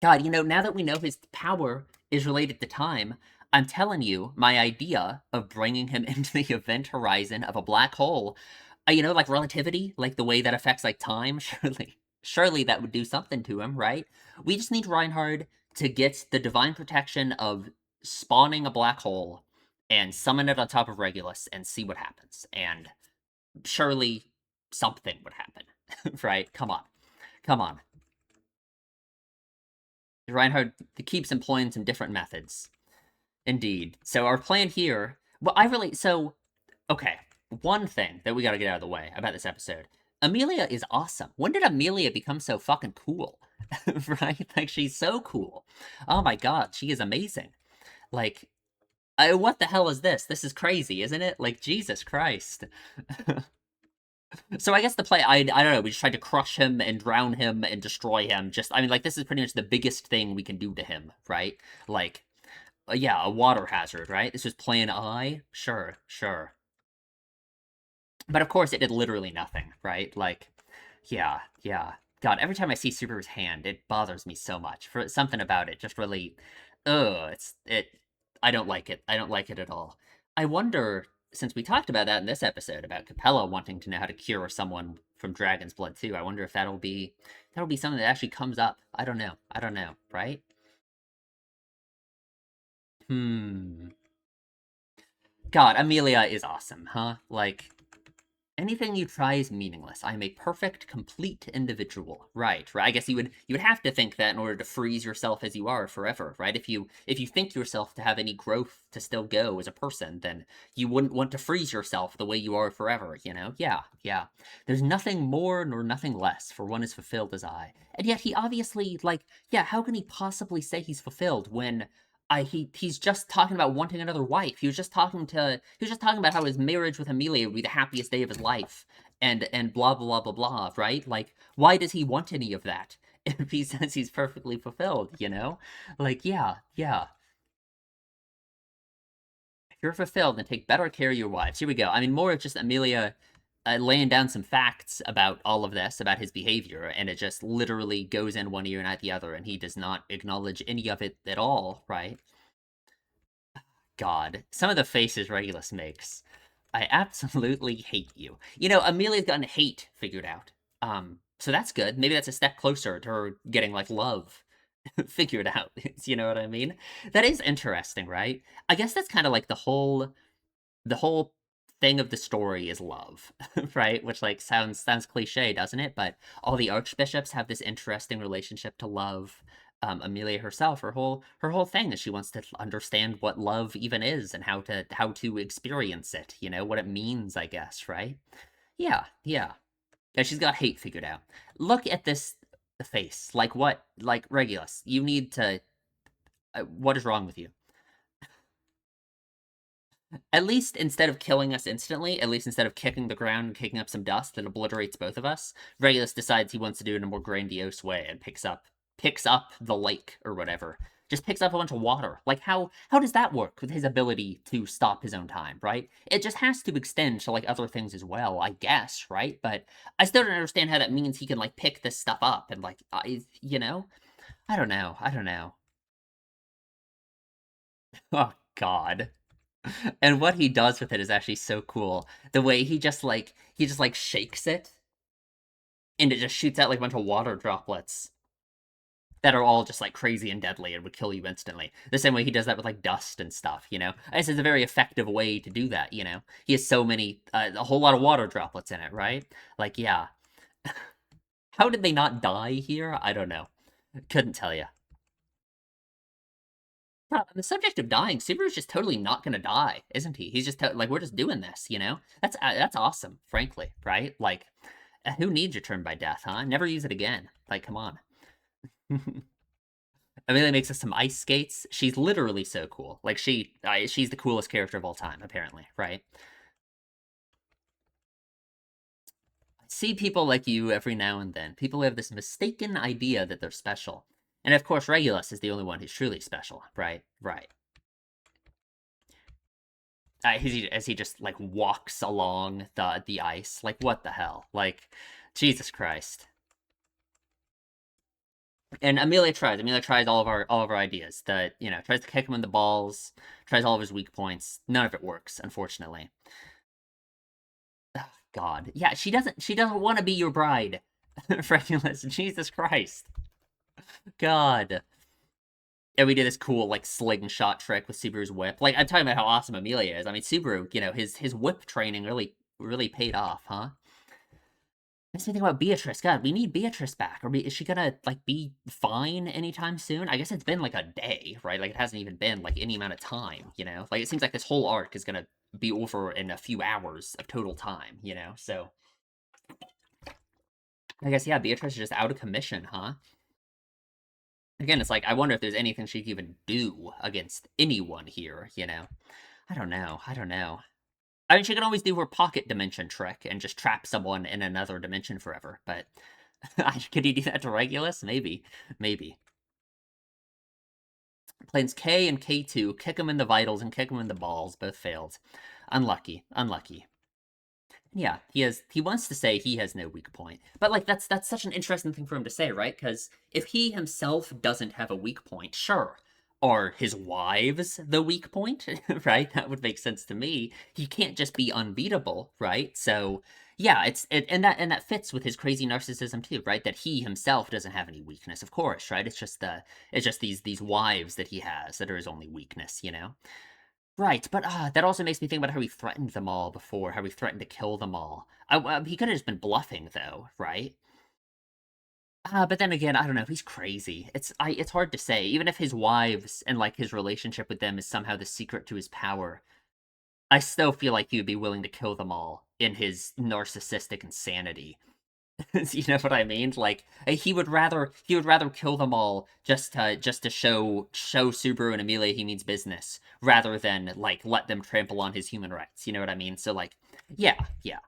God, now that we know his power is related to time, I'm telling you, my idea of bringing him into the event horizon of a black hole, like relativity, like the way that affects like time, surely that would do something to him, right? We just need Reinhard to get the divine protection of spawning a black hole and summon it on top of Regulus and see what happens. And surely something would happen, right? Come on. Come on. Reinhardt keeps employing some different methods. Indeed. So our plan here, okay, one thing that we got to get out of the way about this episode. Amelia is awesome. When did Amelia become so fucking cool? Right? Like she's so cool. Oh my god, she is amazing. Like what the hell is this? This is crazy, isn't it? Like Jesus Christ. So I guess the play I don't know, we just tried to crush him and drown him and destroy him. Just I mean like this is pretty much the biggest thing we can do to him, right? Like yeah, a water hazard, right? This was plan I. Sure, sure. But of course, it did literally nothing, right? Like, yeah, yeah. God, every time I see Super's hand, it bothers me so much. For something about it, just really, it. I don't like it. I don't like it at all. I wonder, since we talked about that in this episode about Capella wanting to know how to cure someone from dragon's blood too. I wonder if that'll be something that actually comes up. I don't know. I don't know. Right? Hmm. God, Amelia is awesome, huh? Like, anything you try is meaningless. I am a perfect, complete individual. Right, right. I guess you would have to think that in order to freeze yourself as you are forever, right? If you think yourself to have any growth to still go as a person, then you wouldn't want to freeze yourself the way you are forever, you know? Yeah, yeah. There's nothing more nor nothing less, for one is fulfilled as I. And yet he obviously, like, yeah, how can he possibly say he's fulfilled when he's just talking about wanting another wife. He was just talking about how his marriage with Amelia would be the happiest day of his life, and blah blah blah blah blah. Right? Like, why does he want any of that if he says he's perfectly fulfilled? Like, yeah, yeah. If you're fulfilled, then take better care of your wives. Here we go. I mean, more of just Amelia laying down some facts about all of this, about his behavior, and it just literally goes in one ear and out the other, and he does not acknowledge any of it at all, right? God, some of the faces Regulus makes. I absolutely hate you. Amelia's gotten hate figured out. So that's good. Maybe that's a step closer to her getting like love figured out. You know what I mean? That is interesting, right? I guess that's kind of like the whole thing of the story is love, right? Which like sounds cliche, doesn't it? But all the archbishops have this interesting relationship to love. Amelia herself, her whole thing is she wants to understand what love even is and how to experience it. What it means, I guess, right? Yeah, yeah. Yeah, she's got hate figured out. Look at this face. Like what? Like Regulus, you need to. What is wrong with you? At least instead of killing us instantly, at least instead of kicking the ground and kicking up some dust that obliterates both of us, Regulus decides he wants to do it in a more grandiose way and picks up picks up the lake or whatever. Just picks up a bunch of water. Like how does that work with his ability to stop his own time, right? It just has to extend to like other things as well, I guess, right? But I still don't understand how that means he can like pick this stuff up and like you know? I don't know. I don't know. Oh god. And what he does with it is actually so cool. The way he just like shakes it and it just shoots out like a bunch of water droplets that are all just like crazy and deadly and would kill you instantly. The same way he does that with like dust and stuff, you know? This is a very effective way to do that, you know? He has so many, a whole lot of water droplets in it, right? Like, yeah. How did they not die here? I don't know. Couldn't tell you. On the subject of dying, Subaru's just totally not gonna die, isn't he? He's just like, we're just doing this, you know? That's awesome, frankly, right? Like, who needs your turn by death, huh? Never use it again. Like, come on. Amelia makes us some ice skates. She's literally so cool. Like she's the coolest character of all time, apparently, right? I see people like you every now and then. People who have this mistaken idea that they're special. And of course, Regulus is the only one who's truly special, right? Right. As he just like walks along the ice, like what the hell? Like, Jesus Christ. And Amelia tries. Amelia tries all of our ideas. That tries to kick him in the balls, tries all of his weak points. None of it works, unfortunately. God, yeah, she doesn't want to be your bride, Freculus. Jesus Christ, God. And we did this cool like slingshot trick with Subaru's whip. Like I'm talking about how awesome Amelia is. I mean, Subaru, his whip training really paid off, huh? Makes me think about Beatrice. God, we need Beatrice back. Is she gonna like be fine anytime soon? I guess it's been like a day, right? Like it hasn't even been like any amount of time, you know? Like it seems like this whole arc is gonna be over in a few hours of total time, you know? So I guess yeah, Beatrice is just out of commission, huh? Again, it's like I wonder if there's anything she can even do against anyone here, you know? I don't know. I don't know. I mean, she can always do her pocket dimension trick and just trap someone in another dimension forever, but could he do that to Regulus? Maybe. Maybe. Planes K and K2, kick him in the vitals and kick him in the balls. Both failed. Unlucky. Unlucky. Yeah, he wants to say he has no weak point. But like that's such an interesting thing for him to say, right? Cuz if he himself doesn't have a weak point, sure. Are his wives the weak point? Right? That would make sense to me. He can't just be unbeatable, right? So, yeah, and that fits with his crazy narcissism too, right? That he himself doesn't have any weakness, of course, right? It's just these wives that he has that are his only weakness, you know? Right, but that also makes me think about how he threatened them all before, how he threatened to kill them all. He could have just been bluffing, though, right? But then again, I don't know. He's crazy. It's hard to say. Even if his wives and like his relationship with them is somehow the secret to his power, I still feel like he would be willing to kill them all in his narcissistic insanity. You know what I mean? Like he would rather kill them all just to show Subaru and Amelia he means business rather than like let them trample on his human rights. You know what I mean? So like, yeah, yeah.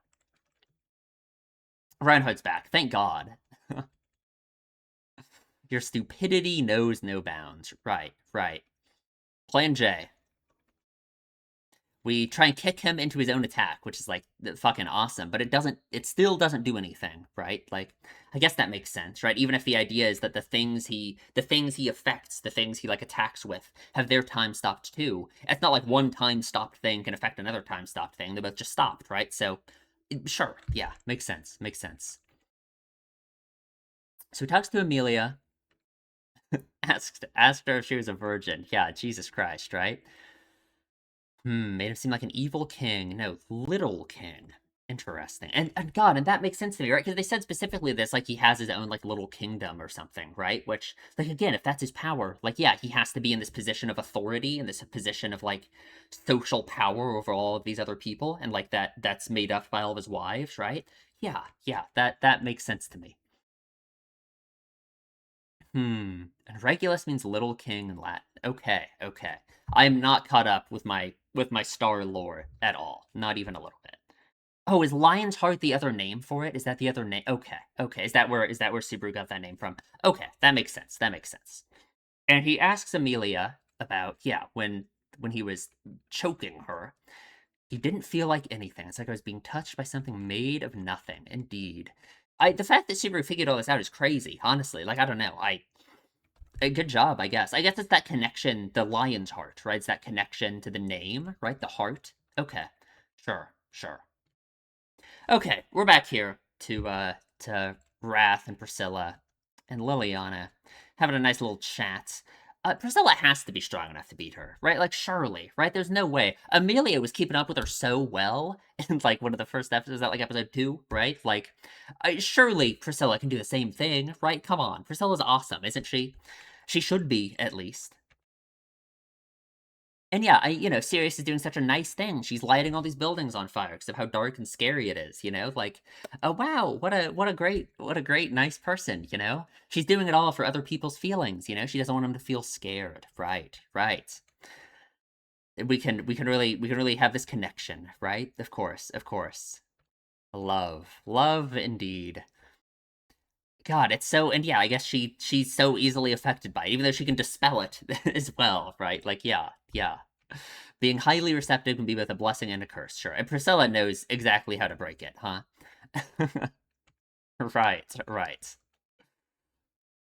Reinhardt's back. Thank God. Your stupidity knows no bounds. Right, right. Plan J. We try and kick him into his own attack, which is like fucking awesome, but it still doesn't do anything, right? Like, I guess that makes sense, right? Even if the idea is that the things he affects, the things he like attacks with, have their time stopped too. It's not like one time stopped thing can affect another time stopped thing. They both just stopped, right? So, sure, yeah, makes sense, makes sense. So he talks to Amelia, asked her if she was a virgin. Yeah, Jesus Christ, right? Made him seem like an evil king. No, little king. Interesting. And God, and that makes sense to me, right? Because they said specifically this, like he has his own like little kingdom or something, right? Which, like again, if that's his power, like yeah, he has to be in this position of authority and this position of like social power over all of these other people, and like that's made up by all of his wives, right? Yeah, yeah, that makes sense to me. And Regulus means little king in Latin. Okay, okay. I'm not caught up with my star lore at all. Not even a little bit. Oh, is Lion's Heart the other name for it? Is that the other name? Okay, okay. Is that where Subaru got that name from? Okay, that makes sense. That makes sense. And he asks Amelia about, yeah, when he was choking her, he didn't feel like anything. It's like I was being touched by something made of nothing. Indeed. The fact that Subaru figured all this out is crazy, honestly. Like, I don't know. A good job, I guess. I guess it's that connection, the lion's heart, right? It's that connection to the name, right? The heart. Okay. Sure, sure. Okay, we're back here to Wrath and Priscilla and Liliana having a nice little chat. Priscilla has to be strong enough to beat her, right? Like surely, right? There's no way. Amelia was keeping up with her so well in like one of the first episodes, that like episode 2, right? Like, surely Priscilla can do the same thing, right? Come on, Priscilla's awesome, isn't she? She should be at least. And yeah, Sirius is doing such a nice thing. She's lighting all these buildings on fire because of how dark and scary it is, Like, oh wow, what a great nice person, She's doing it all for other people's feelings, She doesn't want them to feel scared. Right, right. We can really have this connection, right? Of course, of course. Love. Love indeed. God, it's so, and yeah, I guess she's so easily affected by it, even though she can dispel it as well, right? Like, yeah, yeah. Being highly receptive can be both a blessing and a curse, sure. And Priscilla knows exactly how to break it, huh? Right, right.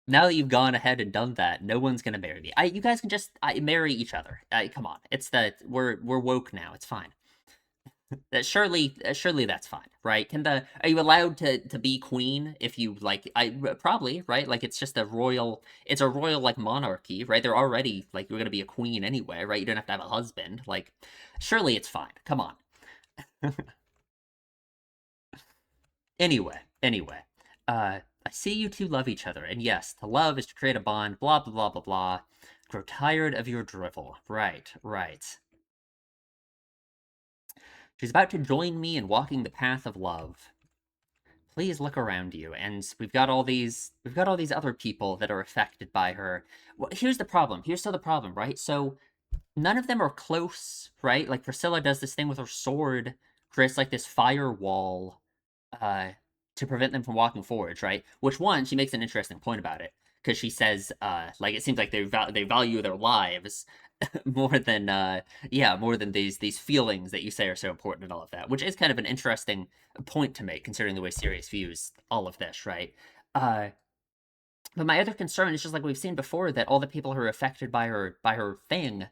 Now that you've gone ahead and done that, no one's gonna marry me. You guys can just marry each other. Come on, it's that we're woke now. It's fine. Surely that's fine, right? Are you allowed to be queen if you like? Probably, right? Like it's a royal like monarchy, right? They're already like you're gonna be a queen anyway, right? You don't have to have a husband. Like, surely it's fine. Come on. Anyway, I see you two love each other, and yes, to love is to create a bond. Blah blah blah blah blah. Grow tired of your drivel. Right, right. She's about to join me in walking the path of love. Please look around you, and we've got all these other people that are affected by her. Well, here's the problem. Here's still the problem, right? So none of them are close, right? Like Priscilla does this thing with her sword, creates like this firewall uh to prevent them from walking forwards, right? Which one, she makes an interesting point about it because she says like it seems like they value their lives more than more than these feelings that you say are so important and all of that, which is kind of an interesting point to make considering the way Sirius views all of this, right? Uh but my other concern is just like we've seen before that all the people who are affected by her thing,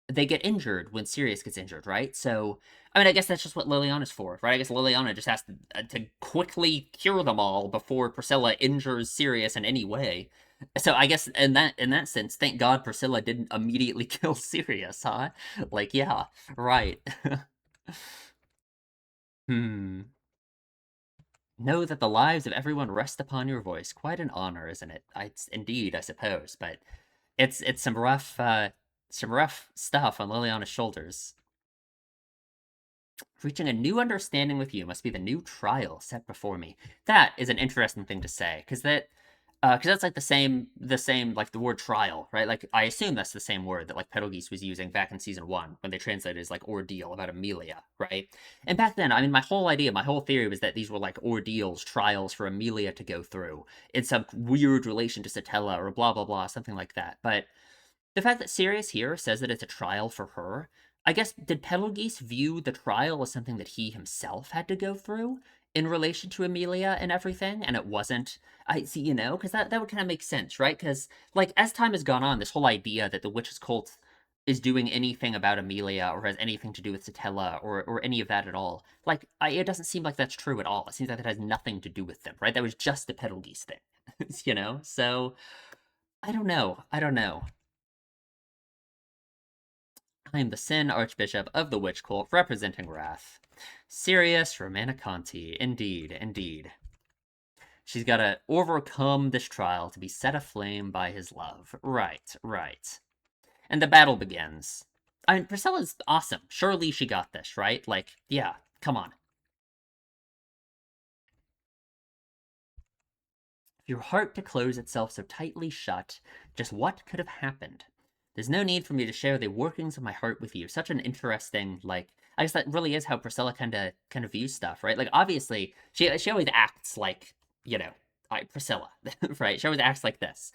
they get injured when Sirius gets injured, right? So, I mean, I guess that's just what Liliana's for, right? I guess Liliana just has to quickly cure them all before Priscilla injures Sirius in any way. So I guess in that sense, thank God Priscilla didn't immediately kill Sirius, huh? Like, yeah, right. Hmm. Know that the lives of everyone rest upon your voice. Quite an honor, isn't it? It's indeed, I suppose, but it's some rough stuff on Liliana's shoulders. Reaching a new understanding with you must be the new trial set before me. That is an interesting thing to say, because that's like the same like the word trial, right? Like I assume that's the same word that like Pedalgeese was using back in season 1 when they translated as like ordeal about Amelia, right? And back then, I mean, my whole theory was that these were like ordeals, trials for Amelia to go through in some weird relation to Satella or blah blah blah, something like that. But the fact that Sirius here says that it's a trial for her, I guess, did Pedalgeese view the trial as something that he himself had to go through in relation to Amelia and everything, and it wasn't? I see, because that would kind of make sense, right? Because like as time has gone on, this whole idea that the witches cult is doing anything about Amelia or has anything to do with Satella or any of that at all, like it doesn't seem like that's true at all. It seems like it has nothing to do with them, right? That was just a Pedalgeese thing, So I don't know. I don't know. I am the Sin Archbishop of the Witch Cult, representing Wrath. Sirius Romanicanti. Indeed, indeed. She's gotta overcome this trial to be set aflame by his love. Right, right. And the battle begins. I mean, Priscilla's awesome. Surely she got this, right? Like, yeah, come on. Your heart to close itself so tightly shut, just what could have happened? There's no need for me to share the workings of my heart with you. Such an interesting, like, I guess that really is how Priscilla kind of views stuff, right? Like obviously she always acts like, you know, Priscilla, right? She always acts like this.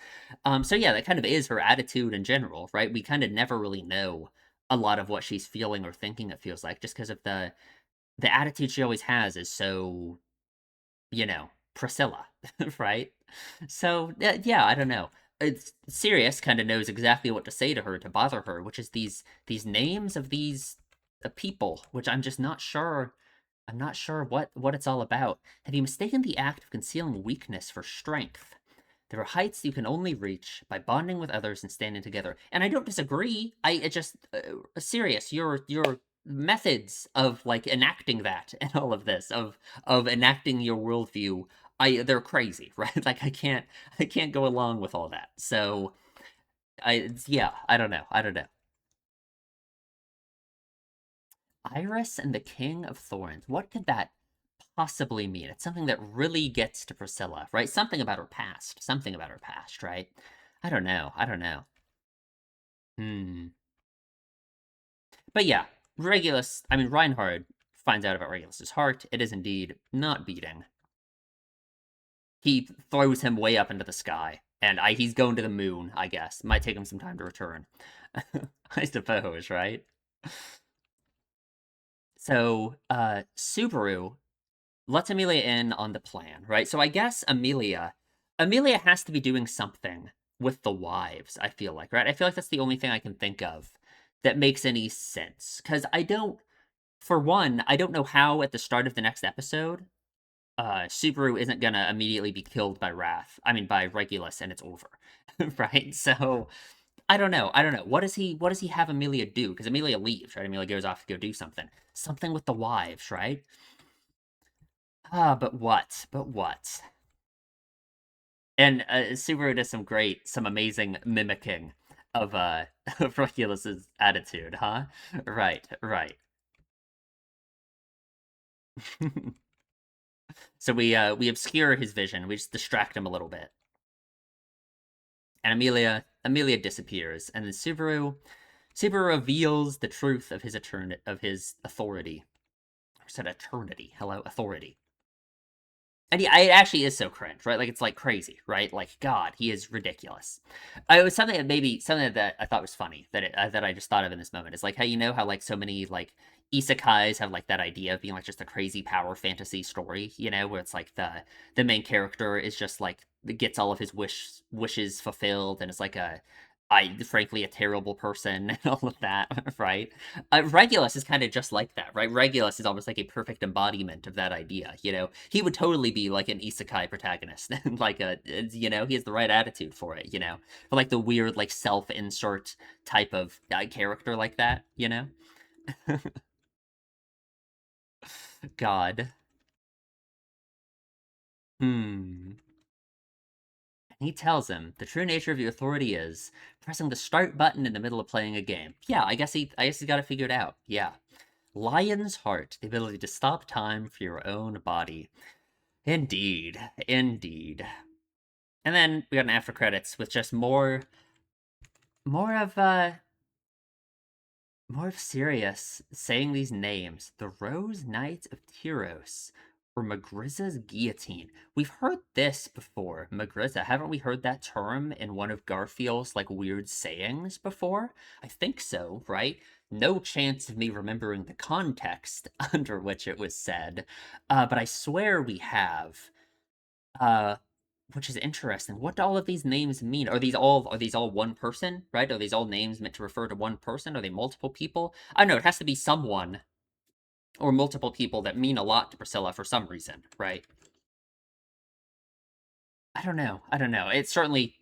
So yeah, that kind of is her attitude in general, right? We kind of never really know a lot of what she's feeling or thinking, it feels like, just because of the attitude she always has is so, Priscilla, right? So yeah, I don't know. It's Sirius kind of knows exactly what to say to her to bother her, which is these names of these people, which I'm just not sure. I'm not sure what it's all about. Have you mistaken the act of concealing weakness for strength? There are heights you can only reach by bonding with others and standing together. And I don't disagree. It just Sirius, your methods of like enacting that and all of this of enacting your worldview, they're crazy, right? Like I can't go along with all that. So yeah, I don't know. I don't know. Iris and the King of Thorns. What could that possibly mean? It's something that really gets to Priscilla, right? Something about her past. Something about her past, right? I don't know. I don't know. Hmm. But yeah, Reinhard finds out about Regulus's heart. It is indeed not beating. He throws him way up into the sky, and he's going to the moon, I guess. Might take him some time to return. I suppose, right? So, Subaru lets Amelia in on the plan, right? So I guess Amelia has to be doing something with the wives, I feel like, right? I feel like that's the only thing I can think of that makes any sense. Because for one, I don't know how at the start of the next episode, Subaru isn't gonna immediately be killed by by Regulus, and it's over. Right? So I don't know. I don't know. What does he have Amelia do? Because Amelia leaves, right? Amelia goes off to go do something. Something with the wives, right? But what? But what? And Subaru does some amazing mimicking of of Regulus's attitude, huh? Right, right. So we obscure his vision. We just distract him a little bit, and Amelia disappears, and then Subaru reveals the truth of his authority. I said eternity. Hello, authority. And yeah, it actually is so cringe, right? Like it's like crazy, right? Like God, he is ridiculous. It was something that I thought was funny that I just thought of in this moment is like how how like so many like isekais have like that idea of being like just a crazy power fantasy story, where it's like the main character is just like gets all of his wishes fulfilled and it's like frankly a terrible person and all of that, right? Regulus is kind of just like that, right? Regulus is almost like a perfect embodiment of that idea. He would totally be like an isekai protagonist, like he has the right attitude for it. For like the weird like self-insert type of character like that. God. Hmm. He tells him the true nature of your authority is pressing the start button in the middle of playing a game. Yeah, I guess he's got it figured out. Yeah. Lion's heart, the ability to stop time for your own body. Indeed, indeed. And then we got an after credits with just more of more of Sirius saying these names. The Rose Knight of Tyros, or Magriza's Guillotine. We've heard this before, Magriza. Haven't we heard that term in one of Garfield's like weird sayings before? I think so, right? No chance of me remembering the context under which it was said, but I swear we have. Uh, which is interesting. What do all of these names mean? Are these all one person, right? Are these all names meant to refer to one person? Are they multiple people? I don't know. It has to be someone or multiple people that mean a lot to Priscilla for some reason, right? I don't know. I don't know. It certainly,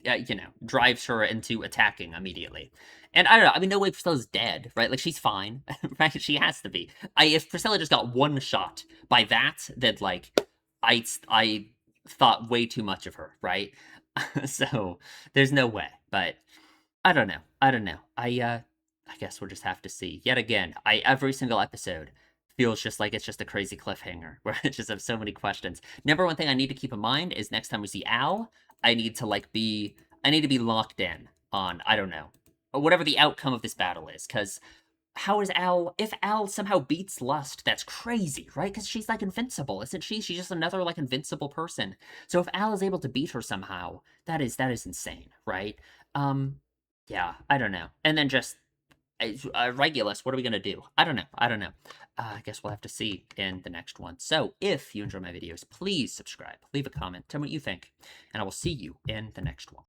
drives her into attacking immediately. And I don't know. I mean, no way Priscilla's dead, right? Like she's fine, right? She has to be. If Priscilla just got one shot by that, then like, I thought way too much of her, right? So there's no way. But I don't know. I don't know. I guess we'll just have to see. Yet again, every single episode feels just like it's just a crazy cliffhanger where I just have so many questions. Number one thing I need to keep in mind is next time we see Al, I need to be locked in on, I don't know, whatever the outcome of this battle is, because how is Al, if Al somehow beats Lust, that's crazy, right? Because she's like invincible, isn't she? She's just another like invincible person. So if Al is able to beat her somehow, that is insane, right? Um, yeah, I don't know. And then just Regulus, what are we gonna do? I don't know. I don't know. I guess we'll have to see in the next one. So if you enjoy my videos, please subscribe, leave a comment, tell me what you think, and I will see you in the next one.